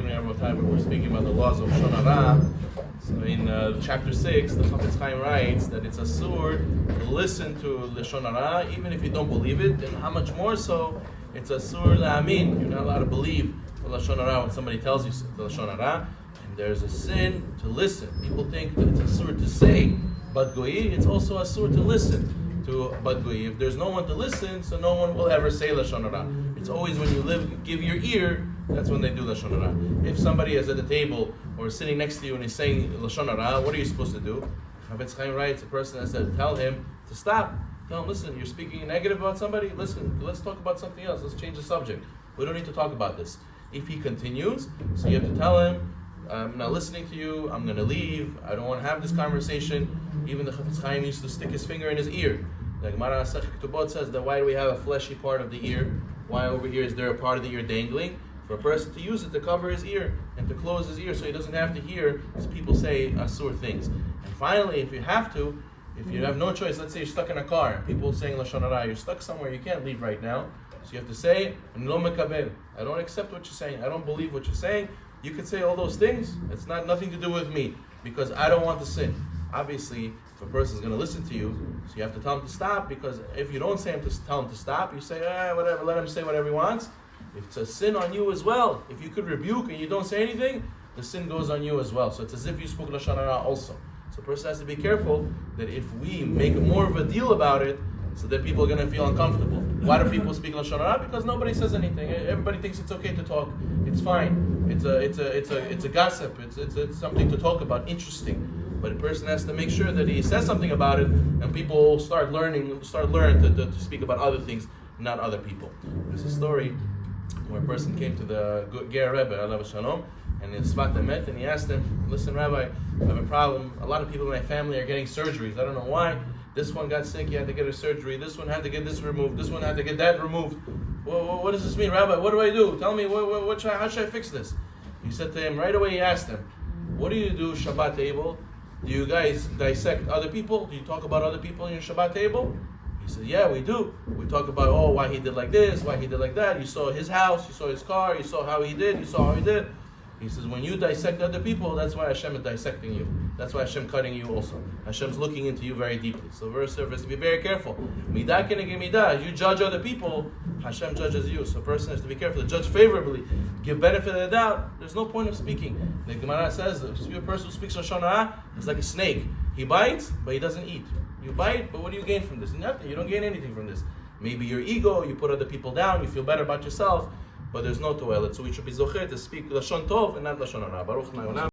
we're speaking about the laws of Lashon Hara. So in chapter 6, the Chafetz Chaim writes that it's asur to listen to Lashon Hara, even if you don't believe it, and how much more so, it's asur la'amin. You're not allowed to believe the Lashon Hara when somebody tells you the Lashon Hara. And there's a sin to listen. People think that it's asur to say Bad Goyi, it's also asur to listen to Bad Goyi. If there's no one to listen, so no one will ever say Lashon Hara. It's always when you give your ear, that's when they do Lashon Hara. If somebody is at the table or sitting next to you and he's saying Lashon Hara, what are you supposed to do? Chafetz Chaim writes, a person has to tell him to stop. Tell him, listen, you're speaking negative about somebody? Listen, let's talk about something else. Let's change the subject. We don't need to talk about this. If he continues, so you have to tell him, I'm not listening to you, I'm going to leave, I don't want to have this conversation. Even the Chafetz Chaim used to stick his finger in his ear. The Gemara Masechet Ketubot says that why do we have a fleshy part of the ear? Why over here is there a part of the ear dangling? For a person to use it to cover his ear and to close his ear so he doesn't have to hear as people say asur things. And finally, if you have no choice, let's say you're stuck in a car, people saying Lashon Hara, you're stuck somewhere, you can't leave right now. So you have to say, Lo mekabel, I don't accept what you're saying, I don't believe what you're saying. You could say all those things, it's nothing to do with me, because I don't want to sin. Obviously, if a person is going to listen to you, so you have to tell him to stop, because if you don't tell him to stop, you say, whatever, let him say whatever he wants. It's a sin on you as well. If you could rebuke and you don't say anything, the sin goes on you as well. So it's as if you spoke Lashon Hara also. So a person has to be careful that if we make more of a deal about it, so that people are going to feel uncomfortable. Why do people speak Lashon Hara? Because nobody says anything. Everybody thinks it's okay to talk. It's fine. It's a gossip. It's something to talk about. Interesting. But a person has to make sure that he says something about it, and people start learning to speak about other things, not other people. There's a story where a person came to the Ger Rebbe, Alav Shalom, and in Svat Emet, and he asked him, listen, Rabbi, I have a problem. A lot of people in my family are getting surgeries. I don't know why. This one got sick, he had to get a surgery. This one had to get this removed. This one had to get that removed. Well, what does this mean, Rabbi? What do I do? Tell me, how should I fix this? He said to him, right away he asked him, what do you do Shabbat table? Do you guys dissect other people? Do you talk about other people in your Shabbat table? He said, yeah, we do. We talk about, why he did like this, why he did like that. You saw his house, you saw his car, you saw how he did, you saw how he did. He says, when you dissect other people, that's why Hashem is dissecting you. That's why Hashem cutting you also. Hashem's looking into you very deeply. So verse service, be very careful. Midah keneged midah. As you judge other people, Hashem judges you. So a person has to be careful to judge favorably, give benefit of the doubt. There's no point of speaking. The Gemara says that a person who speaks Lashon Hara is like a snake. He bites, but he doesn't eat. You bite, but what do you gain from this? Nothing. You don't gain anything from this. Maybe your ego, you put other people down, you feel better about yourself, but there's no toilet. So we should be zocher to speak Lashon Tov and not Lashon Hara. Baruch Na'olam.